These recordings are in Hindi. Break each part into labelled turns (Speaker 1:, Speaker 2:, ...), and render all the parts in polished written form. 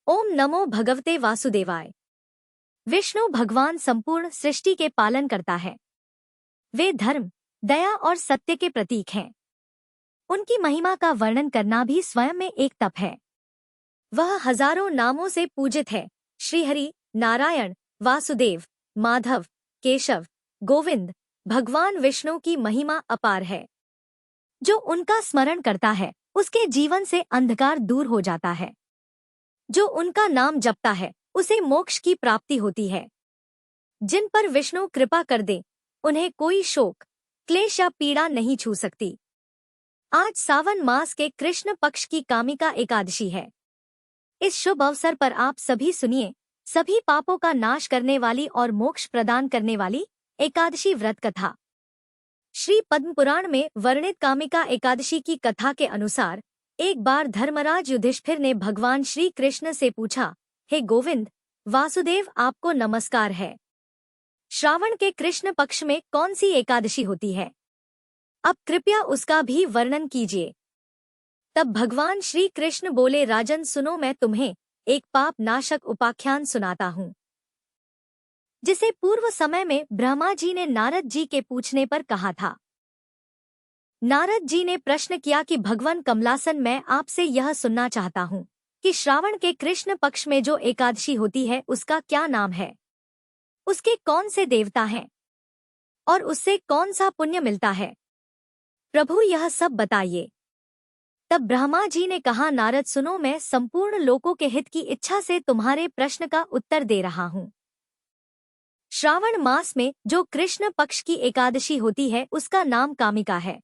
Speaker 1: ओम नमो भगवते वासुदेवाय। विष्णु भगवान संपूर्ण सृष्टि के पालन करता है। वे धर्म, दया और सत्य के प्रतीक हैं। उनकी महिमा का वर्णन करना भी स्वयं में एक तप है। वह हजारों नामों से पूजित है। श्रीहरि, नारायण, वासुदेव, माधव, केशव, गोविंद। भगवान विष्णु की महिमा अपार है। जो उनका स्मरण करता है उसके जीवन से अंधकार दूर हो जाता है। जो उनका नाम जपता है उसे मोक्ष की प्राप्ति होती है। जिन पर विष्णु कृपा कर दे उन्हें कोई शोक, क्लेश या पीड़ा नहीं छू सकती। आज सावन मास के कृष्ण पक्ष की कामिका एकादशी है। इस शुभ अवसर पर आप सभी सुनिए सभी पापों का नाश करने वाली और मोक्ष प्रदान करने वाली एकादशी व्रत कथा। श्री पद्म पुराण में वर्णित कामिका एकादशी की कथा के अनुसार एक बार धर्मराज युधिष्ठिर ने भगवान श्री कृष्ण से पूछा, हे गोविंद, वासुदेव, आपको नमस्कार है। श्रावण के कृष्ण पक्ष में कौन सी एकादशी होती है? अब कृपया उसका भी वर्णन कीजिए। तब भगवान श्री कृष्ण बोले, राजन सुनो, मैं तुम्हें एक पाप नाशक उपाख्यान सुनाता हूँ, जिसे पूर्व समय में ब्रह्मा जी ने नारद जी के पूछने पर कहा था। नारद जी ने प्रश्न किया कि भगवान कमलासन, मैं आपसे यह सुनना चाहता हूँ कि श्रावण के कृष्ण पक्ष में जो एकादशी होती है उसका क्या नाम है, उसके कौन से देवता हैं और उससे कौन सा पुण्य मिलता है? प्रभु यह सब बताइए। तब ब्रह्मा जी ने कहा, नारद सुनो, मैं संपूर्ण लोकों के हित की इच्छा से तुम्हारे प्रश्न का उत्तर दे रहा हूँ। श्रावण मास में जो कृष्ण पक्ष की एकादशी होती है उसका नाम कामिका है।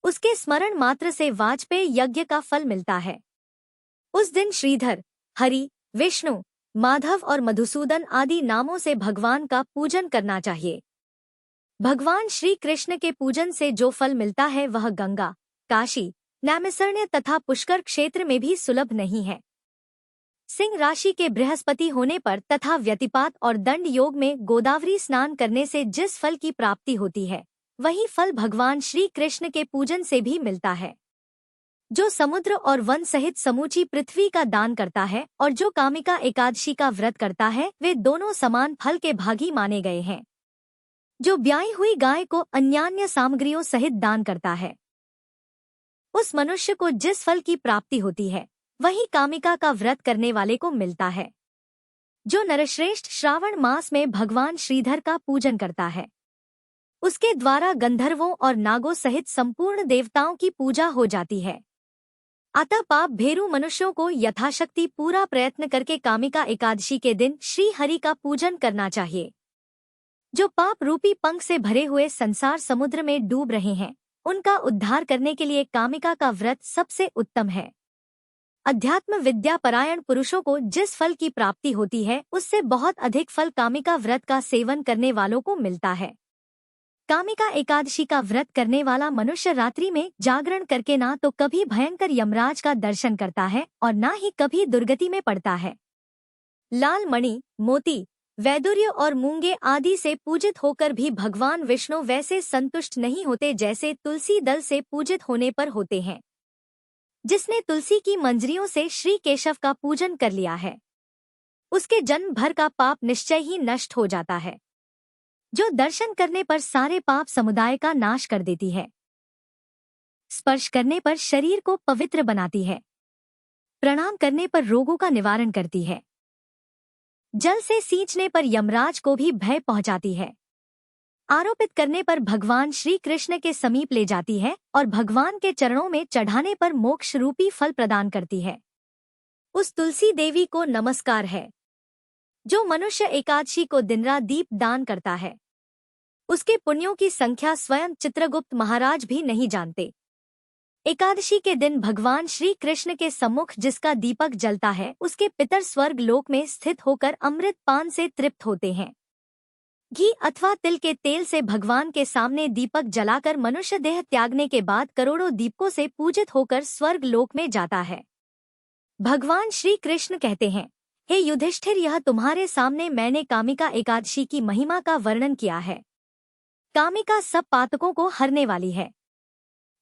Speaker 1: उसके स्मरण मात्र से वाजपेय यज्ञ का फल मिलता है। उस दिन श्रीधर, हरि, विष्णु, माधव और मधुसूदन आदि नामों से भगवान का पूजन करना चाहिए। भगवान श्री कृष्ण के पूजन से जो फल मिलता है वह गंगा, काशी, नैमिषारण्य तथा पुष्कर क्षेत्र में भी सुलभ नहीं है। सिंह राशि के बृहस्पति होने पर तथा व्यतिपात और दंड योग में गोदावरी स्नान करने से जिस फल की प्राप्ति होती है वही फल भगवान श्री कृष्ण के पूजन से भी मिलता है। जो समुद्र और वन सहित समूची पृथ्वी का दान करता है और जो कामिका एकादशी का व्रत करता है वे दोनों समान फल के भागी माने गए हैं। जो ब्याई हुई गाय को अन्यान्य सामग्रियों सहित दान करता है उस मनुष्य को जिस फल की प्राप्ति होती है वही कामिका का व्रत करने वाले को मिलता है। जो नरश्रेष्ठ श्रावण मास में भगवान श्रीधर का पूजन करता है उसके द्वारा गंधर्वों और नागों सहित संपूर्ण देवताओं की पूजा हो जाती है। अतः पाप भेरू मनुष्यों को यथाशक्ति पूरा प्रयत्न करके कामिका एकादशी के दिन श्री हरि का पूजन करना चाहिए। जो पाप रूपी पंख से भरे हुए संसार समुद्र में डूब रहे हैं उनका उद्धार करने के लिए कामिका का व्रत सबसे उत्तम है। अध्यात्म विद्या परायण पुरुषों को जिस फल की प्राप्ति होती है उससे बहुत अधिक फल कामिका व्रत का सेवन करने वालों को मिलता है। कामिका एकादशी का व्रत करने वाला मनुष्य रात्रि में जागरण करके ना तो कभी भयंकर यमराज का दर्शन करता है और ना ही कभी दुर्गति में पड़ता है। लाल मणि, मोती, वैदुर्य और मूंगे आदि से पूजित होकर भी भगवान विष्णु वैसे संतुष्ट नहीं होते जैसे तुलसी दल से पूजित होने पर होते हैं। जिसने तुलसी की मंजरियों से श्री केशव का पूजन कर लिया है उसके जन्म भर का पाप निश्चय ही नष्ट हो जाता है। जो दर्शन करने पर सारे पाप समुदाय का नाश कर देती है, स्पर्श करने पर शरीर को पवित्र बनाती है, प्रणाम करने पर रोगों का निवारण करती है, जल से सींचने पर यमराज को भी भय पहुंचाती है, आरोपित करने पर भगवान श्री कृष्ण के समीप ले जाती है और भगवान के चरणों में चढ़ाने पर मोक्ष रूपी फल प्रदान करती है, उस तुलसी देवी को नमस्कार है। जो मनुष्य एकादशी को दिनरात दीप दान करता है उसके पुण्यों की संख्या स्वयं चित्रगुप्त महाराज भी नहीं जानते। एकादशी के दिन भगवान श्री कृष्ण के सम्मुख जिसका दीपक जलता है उसके पितर स्वर्ग लोक में स्थित होकर अमृत पान से तृप्त होते हैं। घी अथवा तिल के तेल से भगवान के सामने दीपक जलाकर मनुष्य देह त्यागने के बाद करोड़ों दीपकों से पूजित होकर स्वर्ग लोक में जाता है। भगवान श्री कृष्ण कहते हैं, हे युधिष्ठिर, यह तुम्हारे सामने मैंने कामिका एकादशी की महिमा का वर्णन किया है। कामिका सब पातकों को हरने वाली है,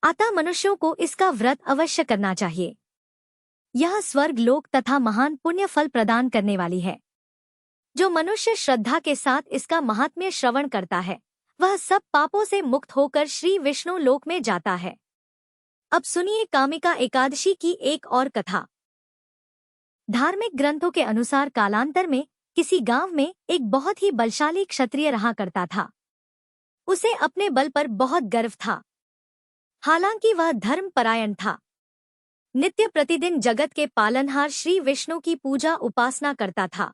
Speaker 1: अतः मनुष्यों को इसका व्रत अवश्य करना चाहिए। यह स्वर्ग लोक तथा महान पुण्य फल प्रदान करने वाली है। जो मनुष्य श्रद्धा के साथ इसका महात्म्य श्रवण करता है, वह सब पापों से मुक्त होकर श्री विष्णु लोक में जाता है। अब सुनिए कामिका एकादशी की एक और कथा। धार्मिक ग्रंथों के अनुसार कालांतर में किसी गांव में एक बहुत ही बलशाली क्षत्रिय रहा करता था। उसे अपने बल पर बहुत गर्व था। हालांकि वह धर्म परायण था। नित्य प्रतिदिन जगत के पालनहार श्री विष्णु की पूजा उपासना करता था।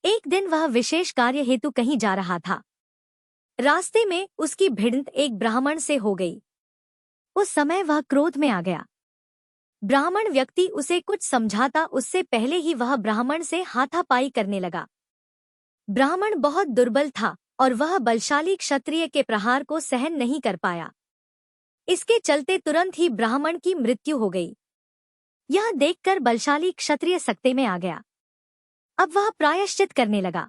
Speaker 1: एक दिन वह विशेष कार्य हेतु कहीं जा रहा था। रास्ते में उसकी भिड़ंत एक ब्राह्मण से हो गई। उस समय वह क्रोध में आ गया। ब्राह्मण व्यक्ति उसे कुछ समझाता उससे पहले ही वह ब्राह्मण से हाथापाई करने लगा। ब्राह्मण बहुत दुर्बल था और वह बलशाली क्षत्रिय के प्रहार को सहन नहीं कर पाया। इसके चलते तुरंत ही ब्राह्मण की मृत्यु हो गई। यह देखकर बलशाली क्षत्रिय सकते में आ गया। अब वह प्रायश्चित करने लगा।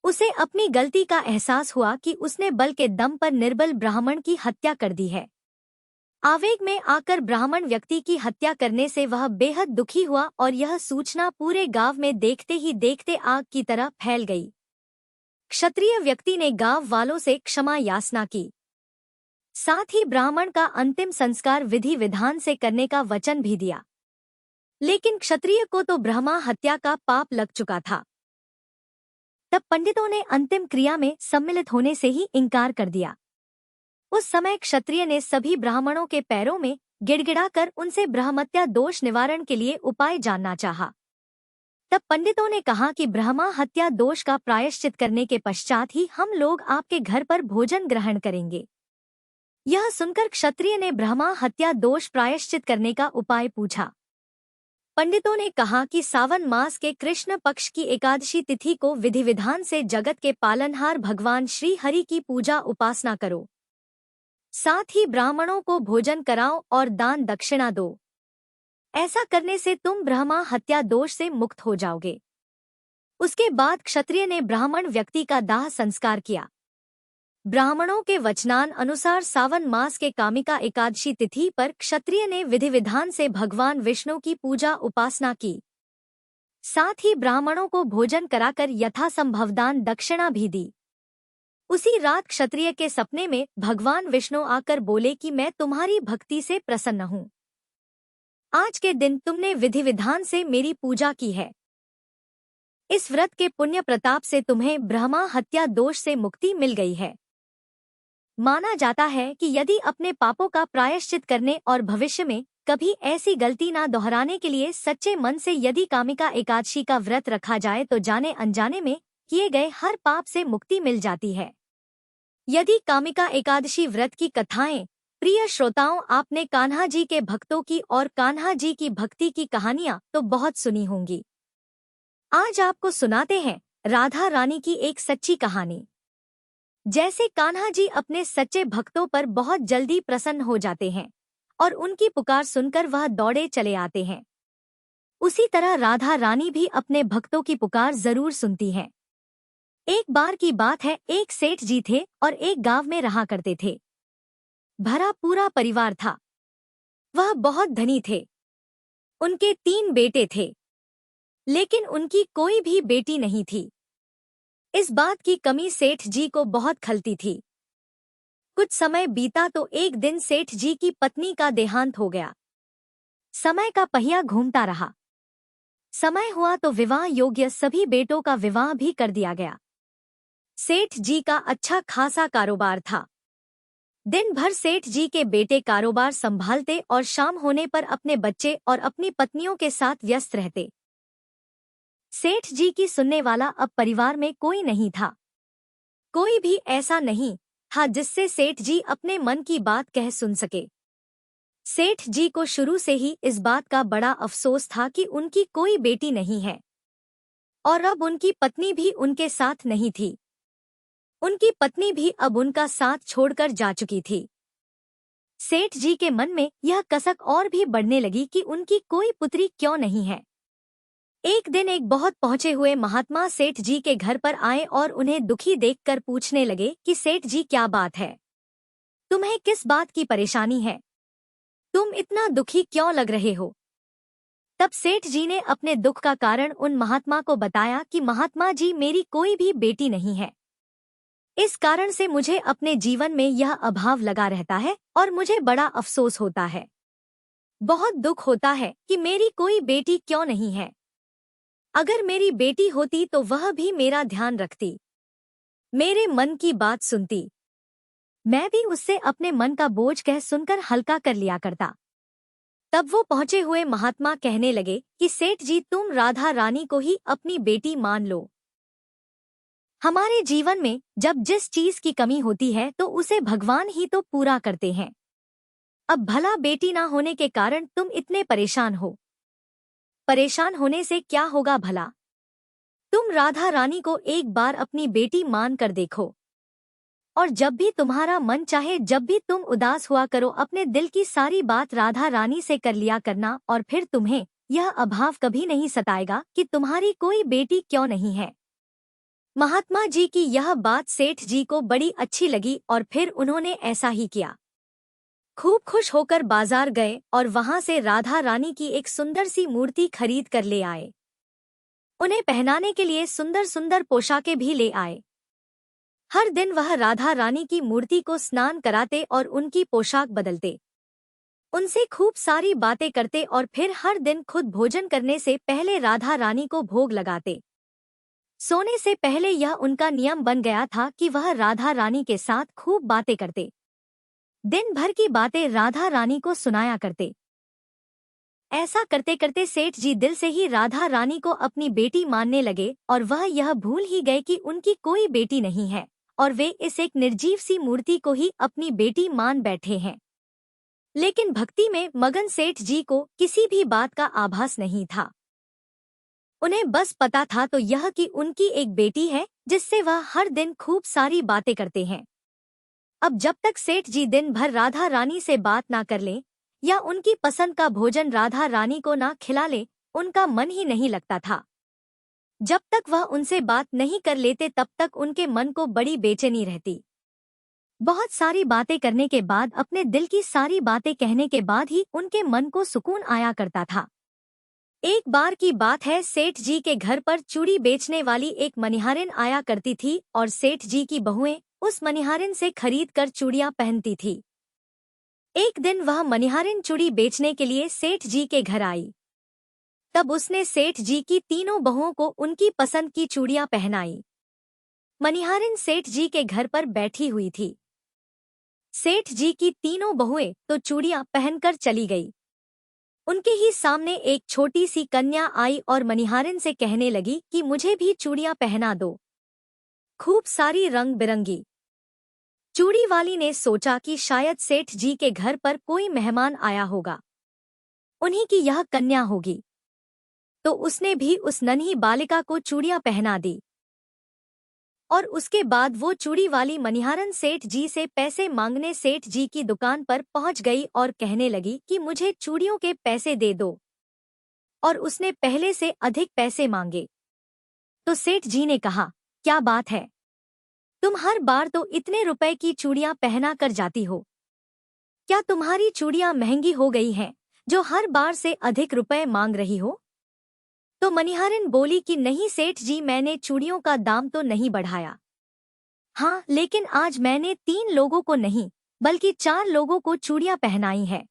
Speaker 1: उसे अपनी गलती का एहसास हुआ कि उसने बल के दम पर निर्बल ब्राह्मण की हत्या कर दी है। आवेग में आकर ब्राह्मण व्यक्ति की हत्या करने से वह बेहद दुखी हुआ और यह सूचना पूरे गांव में देखते ही देखते आग की तरह फैल गई। क्षत्रिय व्यक्ति ने गांव वालों से क्षमा याचना की। साथ ही ब्राह्मण का अंतिम संस्कार विधि विधान से करने का वचन भी दिया। लेकिन क्षत्रिय को तो ब्रह्मा हत्या का पाप लग चुका था। तब पंडितों ने अंतिम क्रिया में सम्मिलित होने से ही इनकार कर दिया। उस समय क्षत्रिय ने सभी ब्राह्मणों के पैरों में गिड़गिड़ाकर उनसे ब्रह्मत्या दोष निवारण के लिए उपाय जानना चाहा। तब पंडितों ने कहा कि ब्रह्मा हत्या दोष का प्रायश्चित करने के पश्चात ही हम लोग आपके घर पर भोजन ग्रहण करेंगे। यह सुनकर क्षत्रिय ने ब्रह्मा हत्या दोष प्रायश्चित करने का उपाय पूछा। पंडितों ने कहा कि सावन मास के कृष्ण पक्ष की एकादशी तिथि को विधि विधान से जगत के पालनहार भगवान श्री हरि की पूजा उपासना करो। साथ ही ब्राह्मणों को भोजन कराओ और दान दक्षिणा दो। ऐसा करने से तुम ब्रह्मा हत्या दोष से मुक्त हो जाओगे। उसके बाद क्षत्रिय ने ब्राह्मण व्यक्ति का दाह संस्कार किया। ब्राह्मणों के वचनान अनुसार सावन मास के कामिका एकादशी तिथि पर क्षत्रिय ने विधि विधान से भगवान विष्णु की पूजा उपासना की। साथ ही ब्राह्मणों को भोजन कराकर यथासंभव दान दक्षिणा भी दी। उसी रात क्षत्रिय के सपने में भगवान विष्णु आकर बोले कि मैं तुम्हारी भक्ति से प्रसन्न हूँ। आज के दिन तुमने विधि विधान से मेरी पूजा की है। इस व्रत के पुण्य प्रताप से तुम्हें ब्रह्मा हत्या दोष से मुक्ति मिल गई है। माना जाता है कि यदि अपने पापों का प्रायश्चित करने और भविष्य में कभी ऐसी गलती ना दोहराने के लिए सच्चे मन से यदि कामिका एकादशी का व्रत रखा जाए तो जाने अनजाने में किए गए हर पाप से मुक्ति मिल जाती है। यदि कामिका एकादशी व्रत की कथाएं प्रिय श्रोताओं आपने कान्हा जी के भक्तों की और कान्हा जी की भक्ति की कहानियां तो बहुत सुनी होंगी। आज आपको सुनाते हैं राधा रानी की एक सच्ची कहानी। जैसे कान्हा जी अपने सच्चे भक्तों पर बहुत जल्दी प्रसन्न हो जाते हैं और उनकी पुकार सुनकर वह दौड़े चले आते हैं, उसी तरह राधा रानी भी अपने भक्तों की पुकार जरूर सुनती हैं। एक बार की बात है, एक सेठ जी थे और एक गांव में रहा करते थे। भरा पूरा परिवार था। वह बहुत धनी थे। उनके 3 बेटे थे, लेकिन उनकी कोई भी बेटी नहीं थी। इस बात की कमी सेठ जी को बहुत खलती थी। कुछ समय बीता तो एक दिन सेठ जी की पत्नी का देहांत हो गया। समय का पहिया घूमता रहा। समय हुआ तो विवाह योग्य सभी बेटों का विवाह भी कर दिया गया। सेठ जी का अच्छा खासा कारोबार था। दिन भर सेठ जी के बेटे कारोबार संभालते और शाम होने पर अपने बच्चे और अपनी पत्नियों के साथ व्यस्त रहते। सेठ जी की सुनने वाला अब परिवार में कोई नहीं था। कोई भी ऐसा नहीं था जिससे सेठ जी अपने मन की बात कह सुन सके। सेठ जी को शुरू से ही इस बात का बड़ा अफसोस था कि उनकी कोई बेटी नहीं है और अब उनकी पत्नी भी उनके साथ नहीं थी। उनकी पत्नी भी अब उनका साथ छोड़कर जा चुकी थी। सेठ जी के मन में यह कसक और भी बढ़ने लगी कि उनकी कोई पुत्री क्यों नहीं है। एक दिन एक बहुत पहुंचे हुए महात्मा सेठ जी के घर पर आए और उन्हें दुखी देखकर पूछने लगे कि सेठ जी क्या बात है, तुम्हें किस बात की परेशानी है, तुम इतना दुखी क्यों लग रहे हो। तब सेठ जी ने अपने दुख का कारण उन महात्मा को बताया कि महात्मा जी, मेरी कोई भी बेटी नहीं है। इस कारण से मुझे अपने जीवन में यह अभाव लगा रहता है और मुझे बड़ा अफसोस होता है। बहुत दुख होता है कि मेरी कोई बेटी क्यों नहीं है। अगर मेरी बेटी होती तो वह भी मेरा ध्यान रखती, मेरे मन की बात सुनती। मैं भी उससे अपने मन का बोझ कह सुनकर हल्का कर लिया करता। तब वो पहुंचे हुए महात्मा कहने लगे कि सेठ जी, तुम राधा रानी को ही अपनी बेटी मान लो। हमारे जीवन में जब जिस चीज की कमी होती है तो उसे भगवान ही तो पूरा करते हैं। अब भला बेटी ना होने के कारण तुम इतने परेशान हो। परेशान होने से क्या होगा भला? तुम राधा रानी को एक बार अपनी बेटी मान कर देखो, और जब भी तुम्हारा मन चाहे, जब भी तुम उदास हुआ करो, अपने दिल की सारी बात राधा रानी से कर लिया करना, और फिर तुम्हें यह अभाव कभी नहीं सताएगा कि तुम्हारी कोई बेटी क्यों नहीं है। महात्मा जी की यह बात सेठ जी को बड़ी अच्छी लगी और फिर उन्होंने ऐसा ही किया। खूब खुश होकर बाजार गए और वहां से राधा रानी की एक सुंदर सी मूर्ति खरीद कर ले आए। उन्हें पहनाने के लिए सुंदर सुंदर पोशाकें भी ले आए। हर दिन वह राधा रानी की मूर्ति को स्नान कराते और उनकी पोशाक बदलते, उनसे खूब सारी बातें करते और फिर हर दिन खुद भोजन करने से पहले राधा रानी को भोग लगाते। सोने से पहले यह उनका नियम बन गया था कि वह राधा रानी के साथ खूब बातें करते, दिन भर की बातें राधा रानी को सुनाया करते। ऐसा करते करते सेठ जी दिल से ही राधा रानी को अपनी बेटी मानने लगे और वह यह भूल ही गए कि उनकी कोई बेटी नहीं है और वे इस एक निर्जीव सी मूर्ति को ही अपनी बेटी मान बैठे हैं। लेकिन भक्ति में मगन सेठ जी को किसी भी बात का आभास नहीं था। उन्हें बस पता था तो यह कि उनकी एक बेटी है जिससे वह हर दिन खूब सारी बातें करते हैं। अब जब तक सेठ जी दिन भर राधा रानी से बात ना कर लें या उनकी पसंद का भोजन राधा रानी को ना खिला ले, उनका मन ही नहीं लगता था। जब तक वह उनसे बात नहीं कर लेते तब तक उनके मन को बड़ी बेचैनी रहती। बहुत सारी बातें करने के बाद, अपने दिल की सारी बातें कहने के बाद ही उनके मन को सुकून आया करता था। एक बार की बात है, सेठ जी के घर पर चूड़ी बेचने वाली एक मनिहारिन आया करती थी और सेठ जी की बहुएं उस मनिहारिन से खरीद कर चूड़ियां पहनती थी। एक दिन वह मनिहारिन चूड़ी बेचने के लिए सेठ जी के घर आई। तब उसने सेठ जी की तीनों बहुओं को उनकी पसंद की चूड़ियां पहनाई। मनिहारिन सेठ जी के घर पर बैठी हुई थी। सेठ जी की तीनों बहुएं तो चूड़ियां पहनकर चली गई। उनके ही सामने एक छोटी सी कन्या आई और मनिहारिन से कहने लगी कि मुझे भी चूड़ियां पहना दो, खूब सारी रंग बिरंगी। चूड़ी वाली ने सोचा कि शायद सेठ जी के घर पर कोई मेहमान आया होगा, उन्हीं की यह कन्या होगी, तो उसने भी उस नन्ही बालिका को चूड़ियां पहना दी। और उसके बाद वो चूड़ी वाली मनिहारन सेठ जी से पैसे मांगने सेठ जी की दुकान पर पहुंच गई और कहने लगी कि मुझे चूड़ियों के पैसे दे दो, और उसने पहले से अधिक पैसे मांगे। तो सेठ जी ने कहा, क्या बात है, तुम हर बार तो इतने रुपए की चूड़ियां पहना कर जाती हो, क्या तुम्हारी चूड़ियां महंगी हो गई हैं जो हर बार से अधिक रुपए मांग रही हो? तो मनिहारिन बोली कि नहीं सेठ जी, मैंने चूड़ियों का दाम तो नहीं बढ़ाया। हाँ, लेकिन आज मैंने 3 लोगों को नहीं बल्कि 4 लोगों को चूड़ियां पहनाई हैं।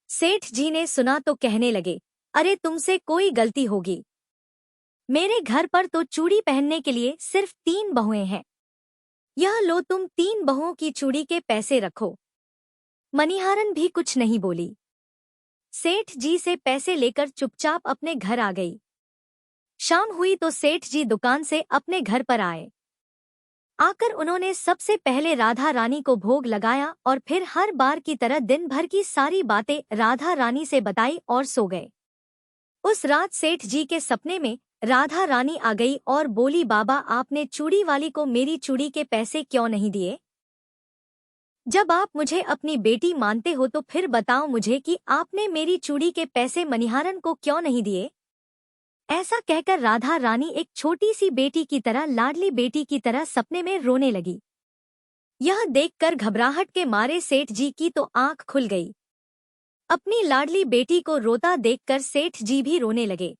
Speaker 1: सेठ जी ने सुना तो कहने लगे, अरे तुमसे कोई गलती होगी, मेरे घर पर तो चूड़ी पहनने के लिए सिर्फ 3 बहुएं हैं, यह लो तुम 3 बहुओं की चूड़ी के पैसे रखो। मनिहारन भी कुछ नहीं बोली, सेठ जी से पैसे लेकर चुपचाप अपने घर आ गई। शाम हुई तो सेठ जी दुकान से अपने घर पर आए। आकर उन्होंने सबसे पहले राधा रानी को भोग लगाया और फिर हर बार की तरह दिन भर की सारी बातें राधा रानी से बताई और सो गए। उस रात सेठ जी के सपने में राधा रानी आ गई और बोली, बाबा आपने चूड़ी वाली को मेरी चूड़ी के पैसे क्यों नहीं दिए? जब आप मुझे अपनी बेटी मानते हो तो फिर बताओ मुझे कि आपने मेरी चूड़ी के पैसे मनिहारन को क्यों नहीं दिए? ऐसा कहकर राधा रानी एक छोटी सी बेटी की तरह, लाडली बेटी की तरह सपने में रोने लगी। यह देखकर घबराहट के मारे सेठ जी की तो आंख खुल गई। अपनी लाडली बेटी को रोता देखकर सेठ जी भी रोने लगे।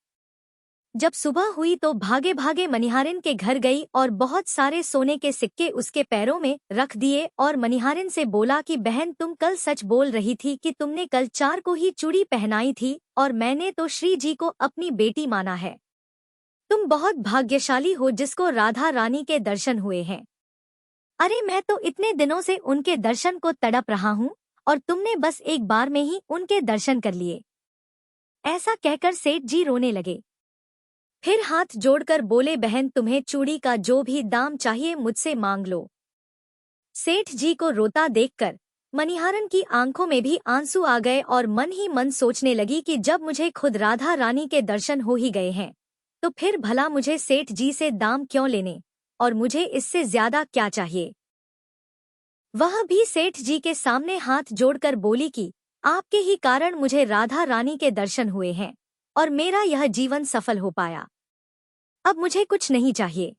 Speaker 1: जब सुबह हुई तो भागे भागे मनिहारिन के घर गई और बहुत सारे सोने के सिक्के उसके पैरों में रख दिए और मनिहारिन से बोला कि बहन, तुम कल सच बोल रही थी कि तुमने कल 4 को ही चूड़ी पहनाई थी और मैंने तो श्री जी को अपनी बेटी माना है। तुम बहुत भाग्यशाली हो जिसको राधा रानी के दर्शन हुए हैं। अरे मैं तो इतने दिनों से उनके दर्शन को तड़प रहा हूँ और तुमने बस एक बार में ही उनके दर्शन कर लिए। ऐसा कहकर सेठ जी रोने लगे। फिर हाथ जोड़कर बोले, बहन तुम्हें चूड़ी का जो भी दाम चाहिए मुझसे मांग लो। सेठ जी को रोता देखकर मनिहारन की आंखों में भी आंसू आ गए और मन ही मन सोचने लगी कि जब मुझे खुद राधा रानी के दर्शन हो ही गए हैं तो फिर भला मुझे सेठ जी से दाम क्यों लेने, और मुझे इससे ज्यादा क्या चाहिए। वह भी सेठ जी के सामने हाथ जोड़कर बोली कि आपके ही कारण मुझे राधा रानी के दर्शन हुए हैं और मेरा यह जीवन सफल हो पाया। अब मुझे कुछ नहीं चाहिए।